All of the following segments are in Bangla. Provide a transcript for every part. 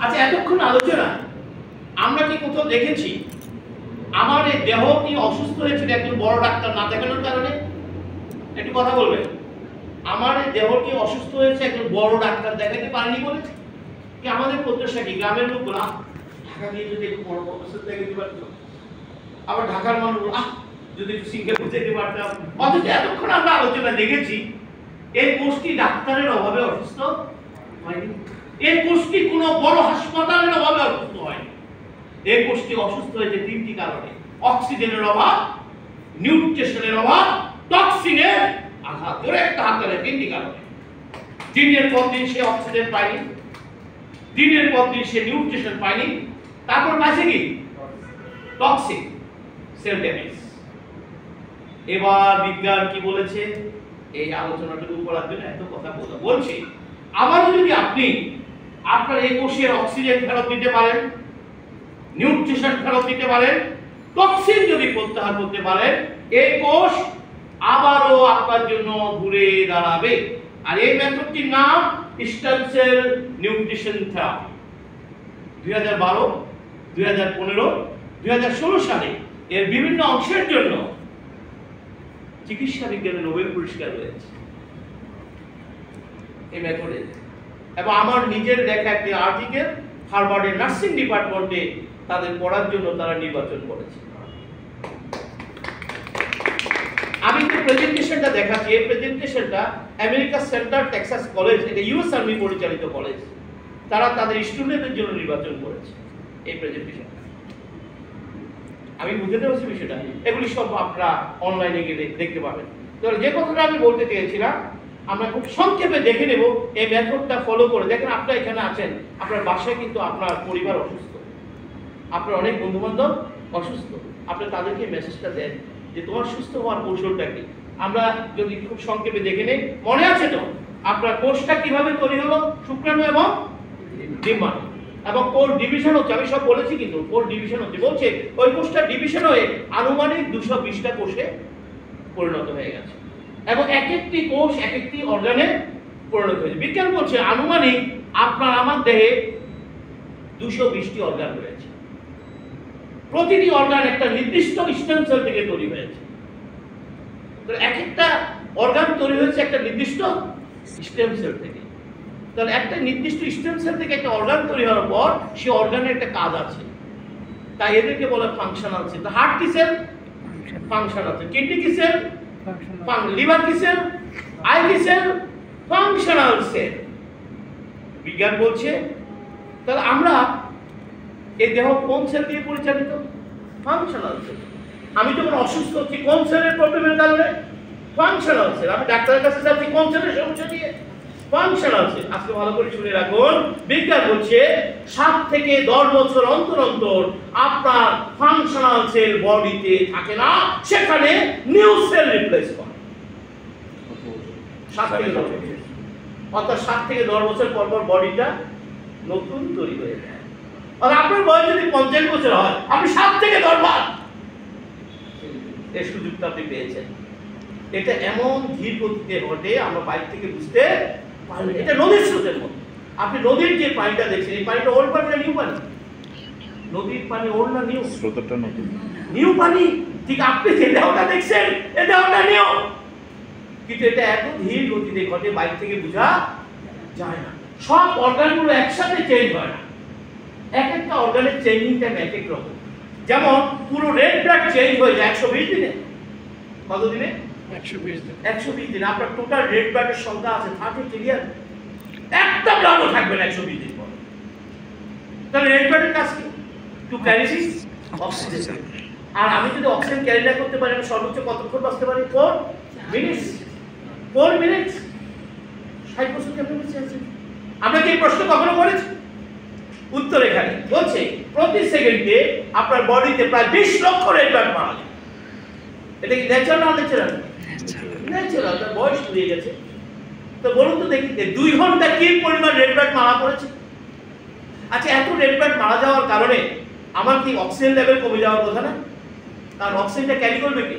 আচ্ছা, এতক্ষণ আলোচনা আমরা কি কোথাও দেখেছি আমার এই দেহ কি অসুস্থ হয়েছিল একজন বড় ডাক্তার না দেখানোর কারণে? একটু কথা বলবেন। আমার এই দেহ কি অসুস্থ হয়েছে একজন বড় ডাক্তার দেখাতে পারেনি বলে? কি আমাদের প্রত্যাশা কি গ্রামের লোকগুলো ঢাকা নিয়ে যদি একটু বড় প্রফেসর দেখাতে পারতো, আবার ঢাকার মানুষ যদি একটু সিঙ্গেল যেতে পারতাম। অথচ এতক্ষণ আমরা আলোচনা দেখেছি এই গোষ্ঠী ডাক্তারের অভাবে অসুস্থ হয়নি, এই গোষ্ঠী কোনো বড় হাসপাতালের অভাবে অসুস্থ হয়নি। এই গোষ্ঠী অসুস্থ হয়েছে তিনটি কারণে: অক্সিজেনের অভাব, নিউট্রিশনের অভাব, টক্সিনের আঘাত। ধরে একটা হাত ধরে তিনটি কারণে। দিনের পর দিন সে অক্সিজেন পায়নি, দিনের পর দিন সে নিউট্রিশন পায়নি, তারপর পাইছে কি? Toxic sell damage. এবার বিজ্ঞান কি বলেছে? এই আলোচনাটুকু করার জন্য এত কথা বলছি। আবারও যদি আপনি আপনার এই কোষের অক্সিজেন ফেরত দিতে পারেন, নিউট্রিশন ফেরত দিতে পারেন, টক্সিন যদি প্রত্যাহার করতে পারেন, এই কোষ আবারও আপনার জন্য ঘুরে দাঁড়াবে। আর এই মেথডটির নাম স্টেম সেল নিউট্রিশন থেরাপি। 2012, 2015, 2016 সালে এর বিভিন্ন অংশের জন্য চিকিৎসা বিজ্ঞানে নোবেল পুরস্কার রয়েছে এই মেথডে। এবং আমার নিজের লেখা একটি আর্টিকেল হার্ভার্ডের নার্সিং ডিপার্টমেন্টে তাদের পড়ার জন্য তারা নির্বাচন করেছে। আমি যে প্রেজেন্টেশনটা দেখাচ্ছি, এই প্রেজেন্টেশনটা আমেরিকা সেন্ট্রাল টেক্সাস কলেজ, এটা ইউএস আর্মি পরিচালিত কলেজ, তারা তাদের স্টুডেন্টদের জন্য নির্বাচন করেছে এই প্রেজেন্টেশন। আমি বুঝতে পারছি বিষয়টা। এগুলি সব আপনারা অনলাইনে গিয়ে দেখতে পাবেন। যে কথাটা আমি বলতে চেয়েছিলাম, আমরা খুব সংক্ষেপে দেখে নেব এই মেথডটা ফলো করে। দেখেন, আপনারা এখানে আছেন, আপনার বাসায় কিন্তু আপনার পরিবার অসুস্থ, আপনার অনেক বন্ধু বান্ধব অসুস্থ, আপনি তাদেরকে মেসেজটা দেন যে তোমার সুস্থ হওয়ার কৌশলটা কি। আমরা যদি খুব সংক্ষেপে দেখে নেই, মনে আছে তো আপনার কোষটা কিভাবে তৈরি হলো? শুক্রাণু এবং ডিম্বাণু, এবং কোষ ডিভিশন হচ্ছে, আমি সব বলেছি কিন্তু কোষ ডিভিশন হচ্ছে, বলছে ওই কোষটা ডিভিশন হয়ে আনুমানিক 220টা কোষে পরিণত হয়ে গেছে, এবং এক একটি কোষ এক একটি অর্গানে পরিণত হয়েছে। বিজ্ঞান বলছে আনুমানিক আপনার আমার দেহে 220টি অর্গান রয়েছে। প্রতিটি অর্গান একটা নির্দিষ্ট স্টেম সেল থেকে তৈরি হয়েছে। তো এক একটা অর্গান তৈরি হয়েছে একটা নির্দিষ্ট স্টেম সেল থেকে। তাহলে একটা নির্দিষ্ট স্টেম সেল থেকে একটা অর্গান তৈরি হওয়ার পর সেই অর্গানের একটা কাজ আছে, তাই এদেরকে বলে ফাংশনাল সেল। হার্ট কি সেল? Functional cell. কিডনি কি সেল? লিভার কি সেল? আই কি সেল? Functional cell. বিজ্ঞান বলছে তাহলে আমরা এই দেহ কোন সেল দিয়ে পরিচালিত? Functional cell. আমি যখন অসুস্থ হচ্ছি কোন সেলের প্রবলেমের কারণে? Functional cell. আমি ডাক্তারের কাছে যাচ্ছি কোন সেলের সমস্যা দিয়ে? Functional cell. আজকে ভালো করে শুনে রাখুন, বিজ্ঞান বলছে 7 থেকে 10 বছর অন্তর অন্তর আপনার ফাংশনাল সেল বডিতে থাকে না, সেখানে নিউ সেল রিপ্লেস করে। 7 থেকে 10 বছর, অর্থাৎ 7 থেকে 10 বছর পর পর বডিটা নতুন তৈরি হয়ে যায়। আর আপনার বয়স যদি 50 বছর হয়, আপনি 7 থেকে 10 বার এই সুযোগটা আপনি পেয়েছেন। এটা এমন ধীর গতিতে ঘটে আমরা বাইরে থেকে বুঝতে পারি। এটা নদীর স্রোতের মতো। আপনি নদীর যে পানিটা দেখছেন, এই পানিটা ওল্ড পানি না নিউ পানি? নদীর পানি ওল্ড না নিউ? স্রোতটা নতুন, নিউ পানি। ঠিক আপনি যে দেহটা দেখছেন, এই দেহটা নিউ, কিন্তু এটা এত ধীর গতিতে ঘটে বাইরে থেকে বোঝা যায় না। সব অর্গানগুলো একসাথে চেঞ্জ হয় না, এক একটা অর্গানের চেঞ্জিং টাইম এক এক রকম। যেমন পুরো রেড ব্লাড চেঞ্জ হয়ে যায় 120 দিনে। কত দিনে? 120 দিন। 120 দিন। আপনার টোটাল রেড ব্লাডের সংখ্যা আছে 30 ট্রিলিয়ন। একটা ব্লাডও থাকবে না 120 দিন পর। তাহলে রেড ব্লাডের কাজ কি? To carry oxygen. আর আমি যদি অক্সিজেন ক্যারি না করতে পারি, আমি সর্বোচ্চ কতক্ষণ বাঁচতে পারি? 4 মিনিটস। 4 মিনিটস। 60 বছর কেমন বেঁচে আছেন? আমরা কি এই প্রশ্ন কখনো করেছি? উত্তর এখানে বলছে প্রতি সেকেন্ডে আপনার বডিতে প্রায় 20 লক্ষ রেড ব্লাড মারা যায়। এটা কি ন্যাচারাল না ন্যাচারাল? ন্যাচারাল। তার বয়স হয়ে গেছে। তো বলুন তো দেখি 2 ঘন্টা কি পরিমাণ রেড ব্লাড মারা পড়েছে? আচ্ছা, এত রেড ব্লাড মারা যাওয়ার কারণে আমার কি অক্সিজেন লেভেল কমে যাওয়ার কথা না? কারণ অক্সিজেনটা ক্যারি করবে কি?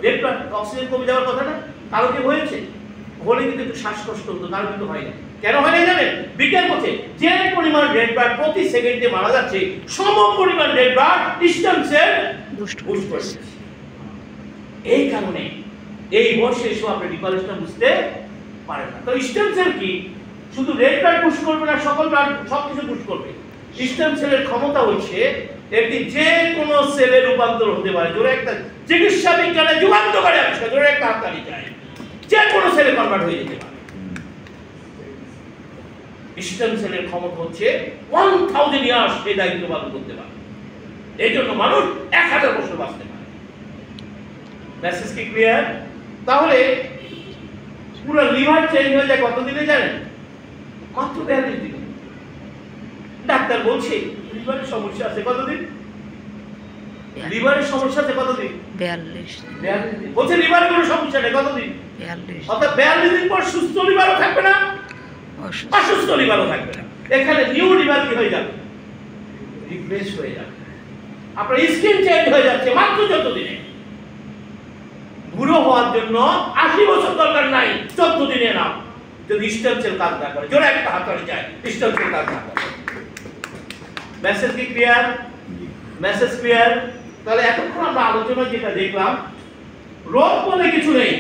Red blood. অক্সিজেন কমে যাওয়ার কথা না? কারো কি হয়েছে? হলে কিন্তু একটু শ্বাসকষ্ট হতো, কারো কিন্তু হয় না। কেন হয় না জানেন? বিজ্ঞান বলছে যে পরিমাণ রেড ব্লাড প্রতি সেকেন্ডে মারা যাচ্ছে, সম পরিমাণ red blood stem cell boost করছে। এই কারণে এই বয়সে এসে আপনি ডিফারেন্সটা বুঝতে পারেন না। তো স্টেম সেল কি শুধু রেড ব্লাড বুস্ট করবে না, সকল ব্লাড সবকিছু বুস্ট করবে। স্টেম সেলের ক্ষমতা হচ্ছে এটি যে কোনো সেলে রূপান্তর হতে পারে। জোরে একটা চিকিৎসা বিজ্ঞানে যুগান্তকারী আবিষ্কার, জোরে একটা হাততালি চাই, যে কোনো সেলে কনভার্ট হয়ে যেতে পারে। স্টেম সেলের ক্ষমতা হচ্ছে 1000 ইয়ার্স এই দায়িত্ব পালন করতে পারে। এই জন্য মানুষ 1000 বছর বাঁচতে পারে। মেসেজ কি ক্লিয়ার? তাহলে পুরো লিভার চেঞ্জ হয়ে যায় কত দিনে জানেন? মাত্র 42 দিনে। ডাক্তার বলছে লিভারের সমস্যা আছে কতদিন? লিভারের সমস্যা আছে কতদিন? 42 দিন। বলছে লিভারের কোনো সমস্যা নেই কতদিন? 42। অর্থাৎ 42 দিন পর সুস্থ লিভারও থাকবে না, অসুস্থ লিভারও থাকবে না। এখানে নিউ লিভার কি হয়ে যাবে? রিপ্লেস হয়ে যাবে। আপনার স্কিন চেঞ্জ হয়ে যাচ্ছে মাত্র 14 দিনে। বুড়ো হওয়ার জন্য 80 বছর দরকার নাই, 14 দিনে নাও, যদি স্টেম সেল কাজ না করে। জোরে একটা হাততালি চাই, স্টেম সেল কাজ না করে। মেসেজ কি ক্লিয়ার? Message clear? তাহলে এতক্ষণ আমরা আলোচনা যেটা দেখলাম, রোগ বলে কিছু নেই।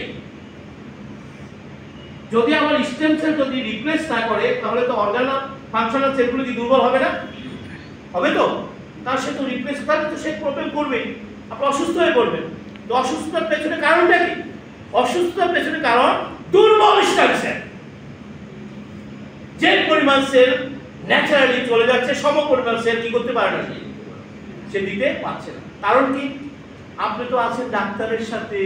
যদি আমার স্টেম সেল যদি রিপ্লেস না করে তাহলে তো অর্গানাল ফাংশনাল সেলগুলো কি দুর্বল হবে না? হবে তো। তার সে তো রিপ্লেস তাহলে তো সে প্রবলেম করবে, আপনি অসুস্থ হয়ে পড়বেন। তো অসুস্থতার পেছনে কারণটা কি? অসুস্থতার পেছনে কারণ দুর্বল স্টেম সেল। যে পরিমাণ সেল ন্যাচারালি চলে যাচ্ছে, সম পরিমাণ সেল কি করতে পারে না, সে দিতে পারছে না। কারণ কি? আপনি তো আছেন ডাক্তারের সাথে,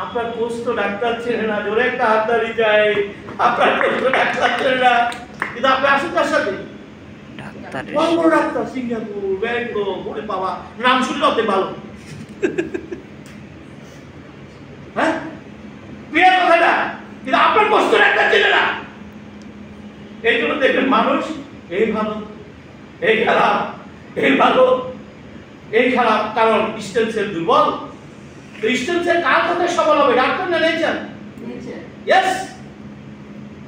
আপনার কোচ তো ডাক্তার ছেলে না। জোরে একটা হাততালি চাই, আপনার কোচ তো ডাক্তার ছেলে না, কিন্তু আপনি আসেন তার সাথে বড় বড় ডাক্তার, সিঙ্গাপুর, ব্যাংকক, ওরে বাবা, নাম শুনলে আপনি ভালো। হ্যাঁ, ক্লিয়ার কথাটা? কিন্তু আপনার কোচ তো ডাক্তার ছেলে না। এই জন্য দেখবেন মানুষ এই ভালো, এই খারাপ, এই ভালো, এই খারাপ, কারণ স্টেম সেল দুর্বল। তো স্টেম সেল কার কথায় সবল হবে? ডাক্তার না নেচার? ইয়েস,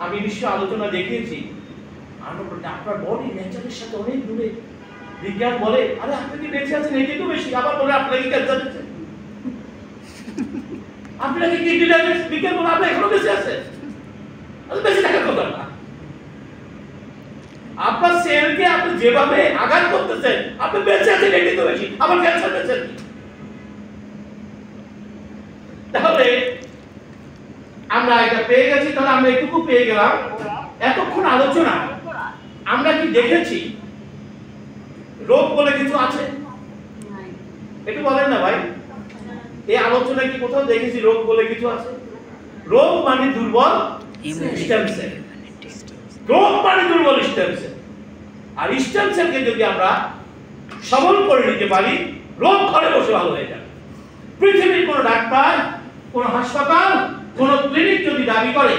আমি নিশ্চয় আলোচনা দেখিয়েছি। আপনার বডি নেচারের সাথে অনেক দূরে। বিজ্ঞান বলে আরে আপনি কি বেঁচে আছেন এই তো বেশি, আবার বলে আপনাকে ক্যান্সার হচ্ছে, আপনাকে কিডনি ড্যামেজ, বিজ্ঞান বলে আপনি এখনো বেঁচে আছেন। বেঁচে থাকার কথা না। আপনার সেলকে আপনি যেভাবে আঘাত করতেছেন, আপনি বেঁচে আছেন এটাই তো বেশি, আবার ক্যান্সার বেঁচে। তাহলে আমরা এটা পেয়ে গেছি। তাহলে আমরা এটুকু পেয়ে গেলাম। এতক্ষণ আলোচনা আমরা কি দেখেছি রোগ বলে কিছু আছে? একটু বলেন না ভাই, এই আলোচনা কি কোথাও দেখেছি রোগ বলে কিছু আছে? রোগ মানে দুর্বল স্টেম সেল, রোগ মানে দুর্বল স্টেম সেল। আর স্টেম সেলকে যদি আমরা সবল করে নিতে পারি, রোগ ঘরে বসে ভালো হয়ে যাবে। পৃথিবীর কোন ডাক্তার, কোন হাসপাতাল, কোন ক্লিনিক যদি দাবি করে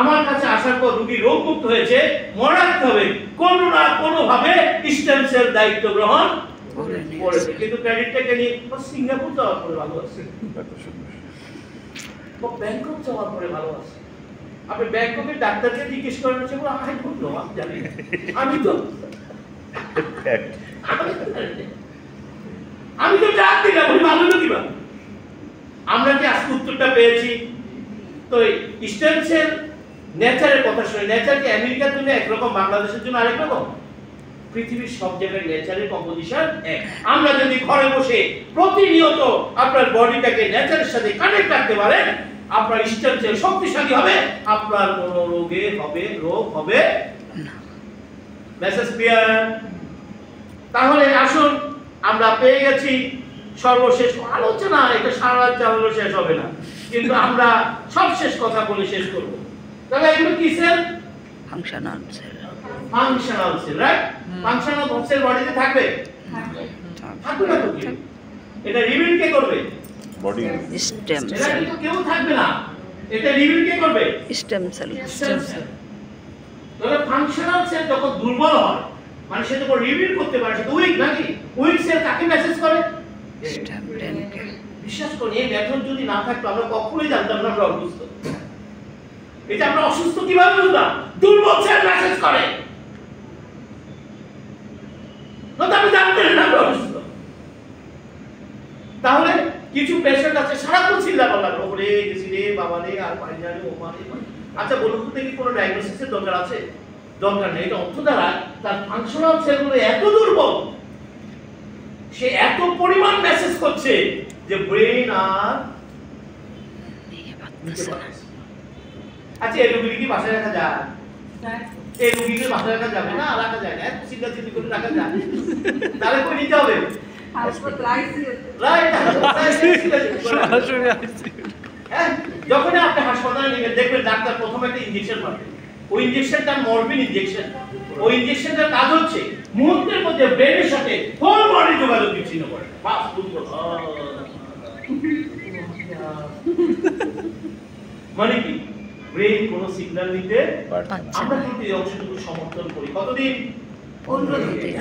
আমার কাছে আসার পর রোগী রোগমুক্ত হয়েছে, মনে রাখতে হবে কোন না কোন ভাবে স্টেম সেল দায়িত্ব গ্রহণ করেছে। কিন্তু ক্রেডিটটাকে নিয়ে সিঙ্গাপুর যাওয়ার পরে ভালো আছে, ব্যাংকক যাওয়ার পরে ভালো আছে। আপনি ব্যাংককের ডাক্তারকে জিজ্ঞেস করেন, জানি আমি তো ডাক দিলাম, ভালো হলো কিভাবে? আমরা কি আজকে উত্তরটা পেয়েছি? তো স্টেম সেল নেচারের কথা শুনে, নেচার কি আমেরিকার জন্য একরকম, বাংলাদেশের জন্য আরেক রকম? পৃথিবীর সব জায়গায় নেচারের কম্পোজিশন এক। আমরা যদি ঘরে বসে প্রতিনিয়ত আপনার বডিটাকে নেচারের সাথে কানেক্ট রাখতে পারেন, আপনার স্টেম সেল শক্তিশালী হবে, আপনার কোনো রোগ হবে না। Message clear? তাহলে আসুন, আমরা পেয়ে গেছি সর্বশেষ আলোচনা। এটা সারা রাত চালানো শেষ হবে না, কিন্তু আমরা সব শেষ কথা বলে শেষ করব। তাহলে এগুলো কি cell? Functional cell. Functional cell, right? Functional cell বডিতে থাকবে? থাকবে না তো কি? এটা রিভিল কে করবে? Body stem cell. এটা তো কেউ থাকবে না, এটা রিভিল কে করবে? Stem cell. তাহলে ফাংশনাল সেল যখন দুর্বল হয়, মানে সে যখন রিভিল করতে পারে, সে তো উইক নাকি? উইক সেল কাকে মেসেজ করে? স্টেম ব্রেনকে। বিশ্বাস করি এই মেথড যদি না থাকতো আমরা কখনোই জানতাম না আমরা অসুস্থ। এটা আমরা অসুস্থ কিভাবে বুঝলাম? দুর্বল সেল মেসেজ করে। মরে গেছি রে বাবা রে, আর পারি না রে, ও মা রে। আচ্ছা বলুন তো দেখি কোনো ডায়াগনোসিসের দরকার আছে? দরকার নেই। এটা অর্থ দ্বারা তার ফাংশনাল সেলগুলো এত দুর্বল, সে এত পরিমাণ মেসেজ করছে যে ব্রেন আর আচ্ছা এই রোগী কি বাসায় রাখা যায়? এই রোগীকে বাসায় রাখা যাবে না? রাখা যায় না, চিন্তা চিন্তা করে রাখা যায়। তাহলে কই নিতে হবে? যখন আপনি হাসপাতালে নেবেন দেখবেন ডাক্তার প্রথমে একটা ইনজেকশন মারবে। ওই ইনজেকশনটা মরফিন ইনজেকশন। ওই ইনজেকশনটার কাজ হচ্ছে মুহূর্তের মধ্যে ব্রেনের সাথে হোল বডি যোগাযোগ বিচ্ছিন্ন করে। বাস বুঝলো? মানে কি ব্রেন কোনো সিগন্যাল নিতে আমরা কিন্তু এই অংশটুকু সমর্থন করি। কতদিন? 15 দিন।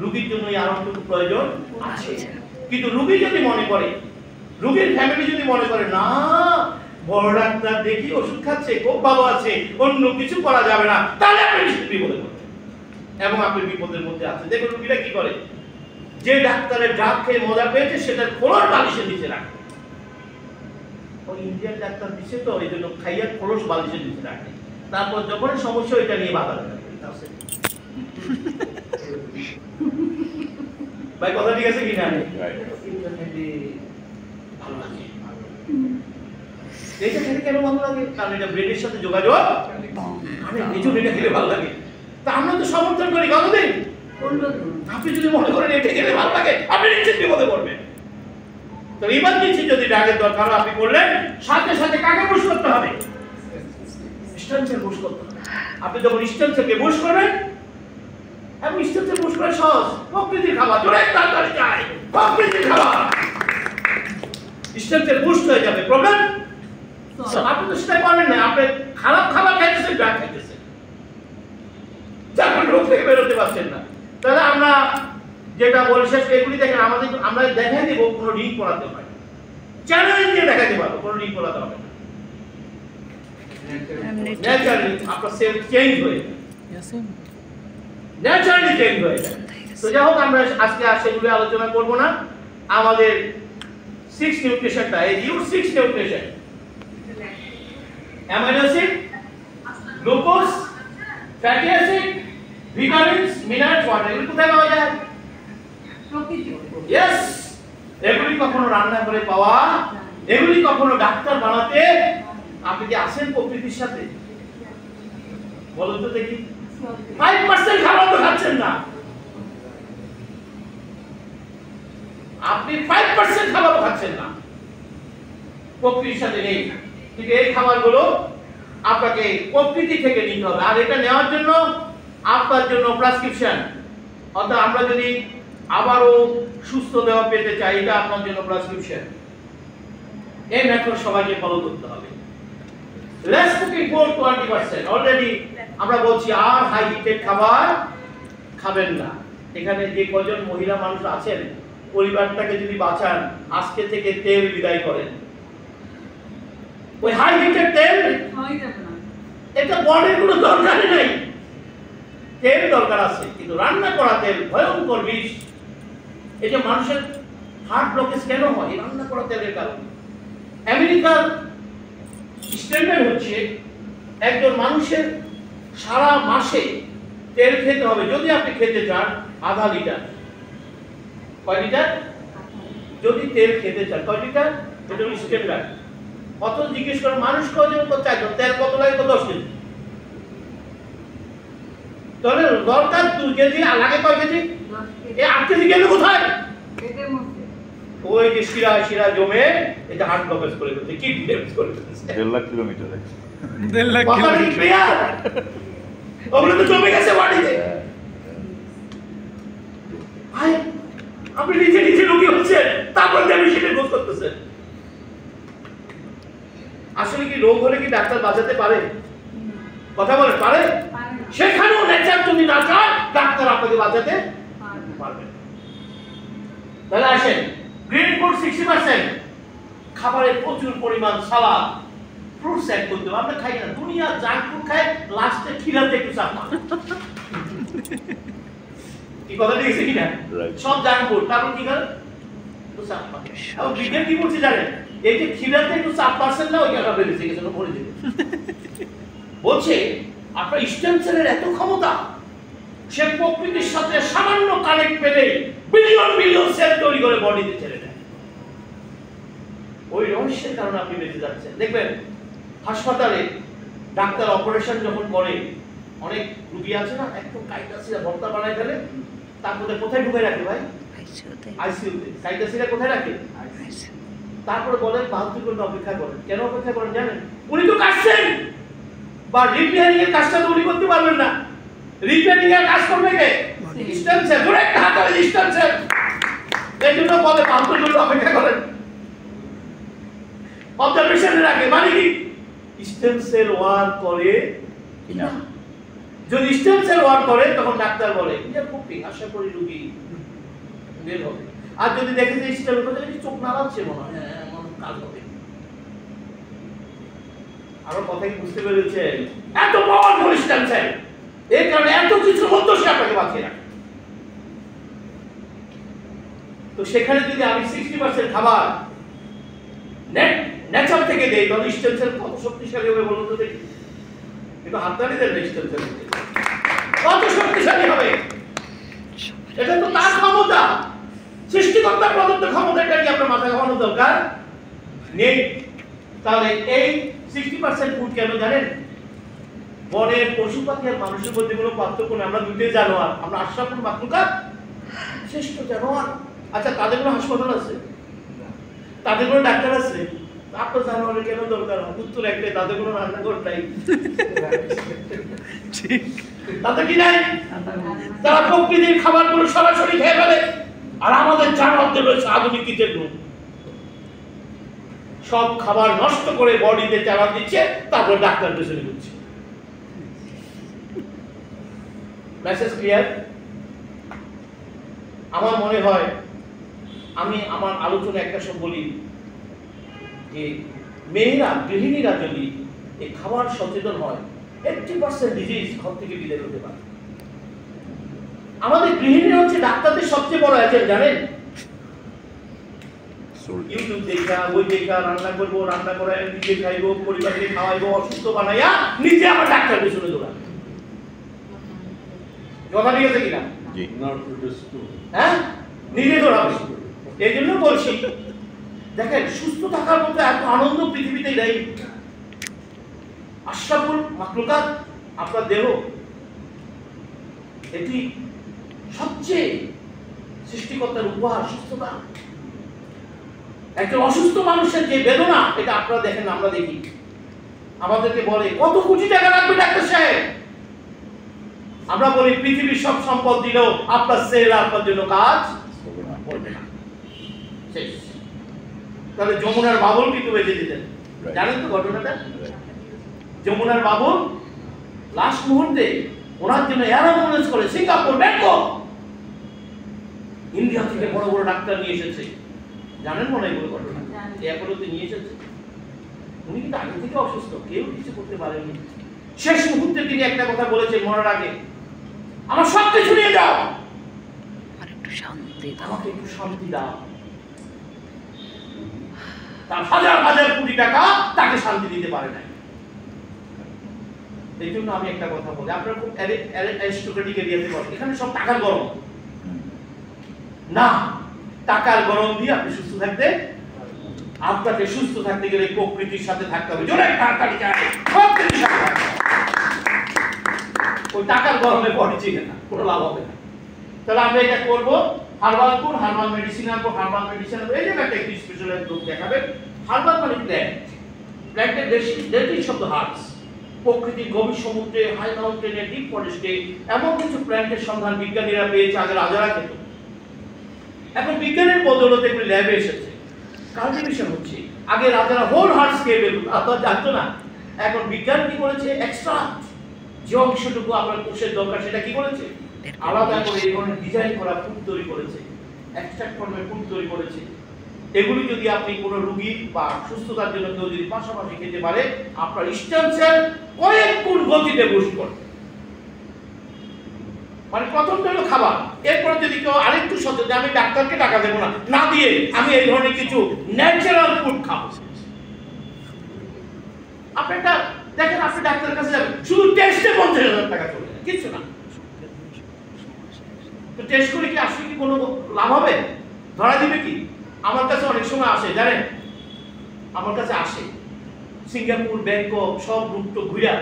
রোগীর জন্য এই আরামটুকু প্রয়োজন আছে। কিন্তু রোগী যদি মনে করে, রোগীর ফ্যামিলি যদি মনে করে না বড় ডাক্তার দেখি ওষুধ খাচ্ছে, খুব ভালো আছে, অন্য কিছু করা যাবে না, তাহলে আপনি নিশ্চিত বিপদে পড়বেন এবং আপনি বিপদের মধ্যে আছেন। দেখুন রোগীরা কি করে, যে ডাক্তারের ড্রাগ খেয়ে মজা পেয়েছে সেটা খোলস বালিশের নিচে রাখে। ওই ইন্ডিয়ান ডাক্তার দিচ্ছে তো এই জন্য খাইয়া খোলস বালিশের নিচে রাখে। তারপর যখন সমস্যা ওইটা নিয়ে বাধা দেয়। ভাই কথা ঠিক আছে কিনা? ভালো লাগে। এটা খেলে কেন ভালো লাগে? কারণ এটা ব্রেনের সাথে যোগাযোগ। আমি এই জন্য এটা খেলে ভালো লাগে। তা আমরা তো সমর্থন করি কতদিন? 15 দিন। আপনি যদি মনে করেন এটা খেলে ভালো লাগে, আপনি নিশ্চিত বিপদে পড়বেন। তো ইমার্জেন্সি যদি ডাকের দরকার আপনি করলেন, সাথে সাথে কাকে পুশ করতে হবে? স্টেনসেল পুশ করতে হবে। আপনি যখন স্টেনসেলকে পুশ করবেন, এবং স্টেনসেল পুশ করা সহজ। প্রকৃতির খাবার জোরে তাড়াতাড়ি যায়, প্রকৃতির খাবার স্টেনসেল পুশ হয়ে যাবে। প্রবলেম আপনি তো সেটা পারেন না। আপনি খারাপ খাবার খাইতেছেন, ড্রাগ খাইতেছেন, যার রোগ থেকে বেরোতে পারছেন না। তাহলে আমরা যেটা বলি শেষ এগুলি দেখেন, আমাদের আমরা দেখাই দেবো কোনো রিং করাতে হয়, চ্যালেঞ্জ দিয়ে দেখাতে পারবো, কোনো রিং করাতে হবে না। ন্যাচারালি আপনার সেল চেঞ্জ হয়ে যায়, ন্যাচারালি চেঞ্জ হয়ে যায়। তো যাই হোক, আমরা আজকে আর সেগুলো আলোচনা করবো না। আমাদের 6 নিউট্রিশনটা এই your 6 nutrition, amino acid, glucose, fatty acid, vitamins, minerals, water, এগুলো কোথায় পাওয়া যায়? ইয়েস। এগুলি কখনো রান্না করে পাওয়া, এগুলি কখনো ডাক্তার বানাতে। আপনি কি আছেন প্রকৃতির সাথে? বলুন তো দেখি। 5% খাবার তো খাচ্ছেন না আপনি, 5% খাবার খাচ্ছেন না, প্রকৃতির সাথে নেই। কিন্তু এই খাবারগুলো আপনাকে প্রকৃতি থেকে নিতে হবে। আর এটা নেওয়ার জন্য আপনার জন্য প্রেসক্রিপশন, অর্থাৎ আমরা যদি আবারও সুস্থ দেহ পেতে চাই, এটা আপনার জন্য প্রেসক্রিপশন। এই মেথড সবাইকে ফলো করতে হবে। Less cooking for 20%। অলরেডি আমরা বলছি আর হাই হিটেড খাবার খাবেন না। এখানে যে কজন মহিলা মানুষ আছেন, পরিবারটাকে যদি বাঁচান, আজকে থেকে তেল বিদায় করেন। ওই হাই হিটেড তেল খাওয়াই যাবে না, এটা বডির কোনো দরকারই নেই। তেল দরকার আছে, কিন্তু রান্না করা তেল ভয়ঙ্কর বিষ। এই যে মানুষের হার্ট ব্লকেজ কেন হয়? রান্না করা তেলের কারণে। আমেরিকার স্ট্যান্ডার্ড হচ্ছে একজন মানুষের সারা মাসে তেল খেতে হবে, যদি আপনি খেতে চান, আধা লিটার। কয় লিটার? যদি তেল খেতে চান কয় লিটার? এটা হলো স্ট্যান্ডার্ড। কত জিজ্ঞেস করে মানুষ কয়জন চাইছেন তেল কত লাগে? 10 কেজি। তাহলে দরকার 2 কেজি, আর লাগে কয় কেজি? এই 8 কেজি গেল কোথায়? ওই যে শিরা শিরা জমে এটা হার্ট ব্লকেজ করে দিচ্ছে, কিডনি ড্যামেজ করে দিচ্ছে। 1.5 লাখ কিলোমিটার। 1.5 লাখ কিলোমিটার ওগুলো তো জমে গেছে বডিতে। ভাই আপনি নিজে নিজে রোগী হচ্ছেন, তারপর মেডিসিনের ডোজ করতেছেন। আসলে কি রোগ হলে কি ডাক্তার বাঁচাতে পারে? কথা বলেন, পারে? সেখানেও নেচার যদি না চায়, ডাক্তার আপনাকে বাঁচাতে পারবে। তাহলে আসেন, গ্রিন ফুড 60%, খাবারে প্রচুর পরিমাণ সালাদ, ফ্রুটস অ্যাড করতে হবে। আমরা খাই না, দুনিয়া জাঙ্ক ফুড খায়, লাস্টে খিলাতে একটু চাপা। কি কথা ঠিক আছে কিনা? সব জাঙ্ক ফুড, তারপর কি করে? তো চাপা। আর বিজ্ঞান কি বলছে জানেন? এই যে খিদাতে একটু চাপ পাচ্ছেন না, ওই জায়গা বেড়েছে গেছে, মরে যেতে বলছে। আপনার স্টেম সেলের এত ক্ষমতা, সে প্রকৃতির সাথে সামান্য কানেক্ট পেলে বিলিয়ন বিলিয়ন সেল তৈরি করে বডিতে ছেড়ে দেয়। ওই রহস্যের কারণে আপনি বেঁচে যাচ্ছেন। দেখবেন হাসপাতালে ডাক্তার অপারেশন যখন করে, অনেক রোগী আছে না, একদম কাইটাসিরা ভর্তা বানায় ফেলে, তারপরে কোথায় ঢুকে রাখে ভাই? আইসিইউতে। কাইটাসিরা কোথায় রাখে? তারপরে বলেন 72 ঘন্টা অপেক্ষা করেন। কেন অপেক্ষা করেন জানেন? উনি তো কাটছেন, বা রিপেয়ারিং এর কাজটা তো উনি করতে পারবেন না। রিপেয়ারিং এর কাজ করবে কে? Stem cell. পুরো একটা হাত ধরে স্টেম সেল। এই জন্য বলে 72 ঘন্টা অপেক্ষা করেন, অবজারভেশনে রাখে। মানে কি? স্টেম সেল ওয়ার্ক করে কিনা। যদি স্টেম সেল ওয়ার্ক করে তখন ডাক্তার বলে যে খুবই আশা করি রোগী বের হবে। আর যদি দেখে যে স্টেম করে চোখ নাড়াচ্ছে, মনে হয় হ্যাঁ মনে কাজ হবে। আরো কথা কি বুঝতে পেরেছেন? এত পাওয়ারফুল স্টেম সেল, এই কারণে এত কিছুর মধ্যে সে আপনাকে বাঁচিয়ে রাখে। তো সেখানে যদি আমি 60% খাবার নেচার থেকে দেই, তাহলে স্টেম সেল কত শক্তিশালী হবে বলুন তো দেখি। কিন্তু হাততালি দেন স্টেম সেল কত শক্তিশালী হবে। এটা তো তার ক্ষমতা, সৃষ্টিকর্তার প্রদত্ত ক্ষমতা। এটা কি আপনার মাথায় ঘামানো দরকার নেই? তাহলে এই 60% ফুড কেন জানেন? বনের পশু পাখি আর মানুষের মধ্যে কোনো পার্থক্য নেই। আমরা দুটোই জানোয়ার, আমরা আশরাফুল মাখলুকাত, শ্রেষ্ঠ জানোয়ার। আচ্ছা, তাদের কোনো হাসপাতাল আছে? তাদের কোনো ডাক্তার আছে? আপনার জানোয়ারের কেন দরকার? উত্তর একটাই, তাদের কোনো রান্নাঘর নাই। তাদের কি নাই? তারা প্রকৃতির খাবারগুলো সরাসরি খেয়ে ফেলে। আর আমাদের জানোয়ারদের রয়েছে আধুনিক কিচেন রুম, সব খাবার নষ্ট করে বডিতে চালান দিচ্ছে, তারপর ডাক্তার পেছনে ঘুরছে। Message clear? আমার মনে হয় আমি আমার আলোচনা একটা সব বলি যে মেয়েরা, গৃহিণীরা যদি এই খাবার সচেতন হয়, 80% ডিজিজ ঘর থেকে বিদায় হতে পারে। আমাদের গৃহিণী হচ্ছে ডাক্তারদের সবচেয়ে বড় এজেন্ট, জানেন? ইউটিউব দেখা, বই দেখা, রান্না করবো, রান্না করে নিজে খাইবো, পরিবারকে খাওয়াইবো, অসুস্থ বানাইয়া নিজে আমার ডাক্তার পেছনে দৌড়ান। কথা ঠিক আছে কিনা? হ্যাঁ, নিজে দৌড়াবে। এই জন্য বলছি, দেখেন সুস্থ থাকার মতো এত আনন্দ পৃথিবীতে নেই। আশরাফুল মাখলুকাত আপনার দেহ, এটি সবচেয়ে সৃষ্টিকর্তার উপহার, সুস্থতা। একজন অসুস্থ মানুষের যে বেদনা, এটা আপনারা দেখেন, আমরা দেখি। আমাদেরকে বলে কত কোটি টাকা লাগবে ডাক্তার সাহেব, আমরা বলি পৃথিবীর সব সম্পদ দিলেও আপনার সেল আপনার জন্য কাজ করবে না। তাহলে যমুনার বাবুল কিন্তু বেঁচে দিতেন, জানেন তো ঘটনাটা? যমুনার বাবুল লাস্ট মুহূর্তে ওনার জন্য অ্যাম্বুলেন্স করে সিঙ্গাপুর, ব্যাংকক, ইন্ডিয়া থেকে বড় বড় ডাক্তার নিয়ে এসেছে। জানেন মনে হয় ঘটনা? অ্যাপোলোতে নিয়ে এসেছে। উনি কিন্তু আগে থেকে অসুস্থ, কেউ কিছু করতে পারেনি। শেষ মুহূর্তে তিনি একটা কথা বলেছেন মরার আগে, আমার সব কিছু নিয়ে যাও, আমাকে একটু শান্তি দাও। তার হাজার হাজার কোটি টাকা তাকে শান্তি দিতে পারে না। এই জন্য আমি একটা কথা বলি, আপনারা খুব অ্যারিস্টোক্রেটিক এরিয়াতে বলেন, এখানে সব টাকার গরম না। টাকার গরম দিয়ে আপনি সুস্থ থাকতে, আপনাকে সুস্থ থাকতে গেলে প্রকৃতির সাথে থাকতে হবে। জোরে তাড়াতাড়ি যায়, প্রকৃতির সাথে ওই টাকার গরমে বডি চিনে না, কোনো লাভ হবে না। তাহলে আমরা এটা করবো। হার্বালপুর, হার্বাল মেডিসিন আনবো, হার্বাল মেডিসিন আনবো। এই জায়গাটা একটি স্পেশালাইজড লোক দেখাবেন। হার্বাল মানে প্ল্যান্ট, প্ল্যান্টের বেশি ডেটিং শব্দ হার্বস। প্রকৃতির গভীর সমুদ্রে, হাই মাউন্টেনে, ডিপ ফরেস্টে এমন কিছু প্ল্যান্টের সন্ধান বিজ্ঞানীরা পেয়েছে, আগে রাজারা খেত। এখন বিজ্ঞানের বদৌলতে এগুলি ল্যাবে এসেছে, কাল্টিভেশন হচ্ছে। আগে রাজারা হোল হার্বস খেয়ে বেরোত, আপনারা জানতো না। এখন বিজ্ঞান কি করেছে? এক্সট্রাক্ট, যে অংশটুকু আপনার কোষের দরকার সেটা কি করেছে? আলাদা করে এই ধরনের ডিজাইন করা ফুড তৈরি করেছে, এক্সট্রাক্ট ফর্মে ফুড তৈরি করেছে। এগুলি যদি আপনি কোনো রোগী বা সুস্থতার জন্য কেউ যদি পাশাপাশি খেতে পারে, আপনার স্টেম সেল কয়েক গুণ গতিতে বুস্ট করবে। মানে প্রথমটা হলো খাবার, এরপরে যদি কেউ আরেকটু সচেতন, আমি ডাক্তারকে টাকা দেবো না, না দিয়ে আমি এই ধরনের কিছু ন্যাচারাল ফুড খাবো। আপনি একটা দেখেন, আপনি ডাক্তারের কাছে যাবেন, শুধু টেস্টে 50,000 টাকা চলে যায়, কিছু না। তো টেস্ট করে কি আসলে কি কোনো লাভ হবে? ধরা দিবে কি? আমার কাছে অনেক সময় আসে, জানেন, আমার কাছে আসে সিঙ্গাপুর, ব্যাংকক সব রুট ঘুরা।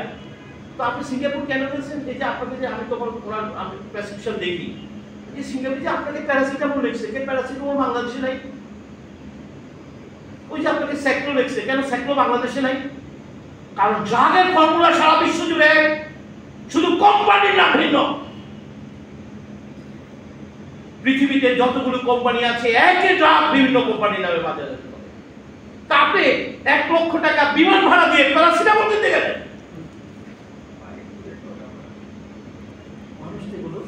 তো আপনি সিঙ্গাপুর কেন গেছেন? এই যে আপনাকে যে আমি তখন ওনার আমি প্রেসক্রিপশন দেখি, যে সিঙ্গাপুর যে আপনাকে প্যারাসিটামল লিখছে, যে প্যারাসিটামল বাংলাদেশে নাই। ওই যে আপনাকে স্যাক্লো লিখছে, কেন স্যাক্লো বাংলাদেশে নাই? কারণ ড্রাগের ফর্মুলা সারা বিশ্ব জুড়ে, শুধু কোম্পানির নাম ভিন্ন। পৃথিবীতে যতগুলো কোম্পানি আছে, একই ড্রাগ বিভিন্ন কোম্পানির নামে বাজারে। তা আপনি 1 লক্ষ টাকা বিমান ভাড়া দিয়ে প্যারাসিটামল কিনতে গেলেন, মানুষ এগুলো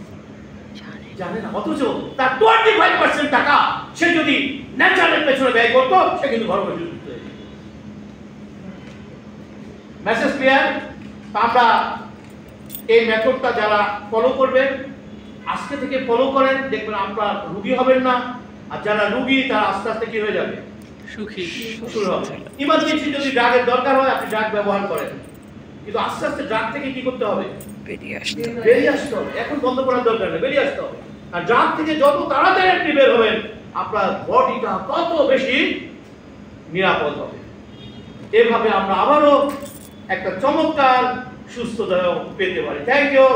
জানে না। অথচ তার 25% টাকা সে যদি ন্যাচারালের পেছনে ব্যয় করতো, সে কিন্তু ঘর বসে যেত। Message clear? আমরা এই মেথডটা যারা ফলো করবেন, আজকে থেকে ফলো করেন, দেখবেন আপনার রোগী হবেন না। আর যারা রোগী তারা আস্তে আস্তে কি হয়ে যাবে? সুখী শুরু হবে। ইমার্জেন্সি যদি ড্রাগের দরকার হয়, আপনি ড্রাগ ব্যবহার করেন, কিন্তু আস্তে আস্তে ড্রাগ থেকে কি করতে হবে? বেরিয়ে আসতে হবে। এখন বন্ধ করার দরকার নেই, বেরিয়ে আসতে হবে। আর ড্রাগ থেকে যত তাড়াতাড়ি আপনি বের হবেন, আপনার বডিটা তত বেশি নিরাপদ হবে। এভাবে আমরা আবারও একটা চমৎকার সুস্থ দেহ পেতে পারি। Thank you.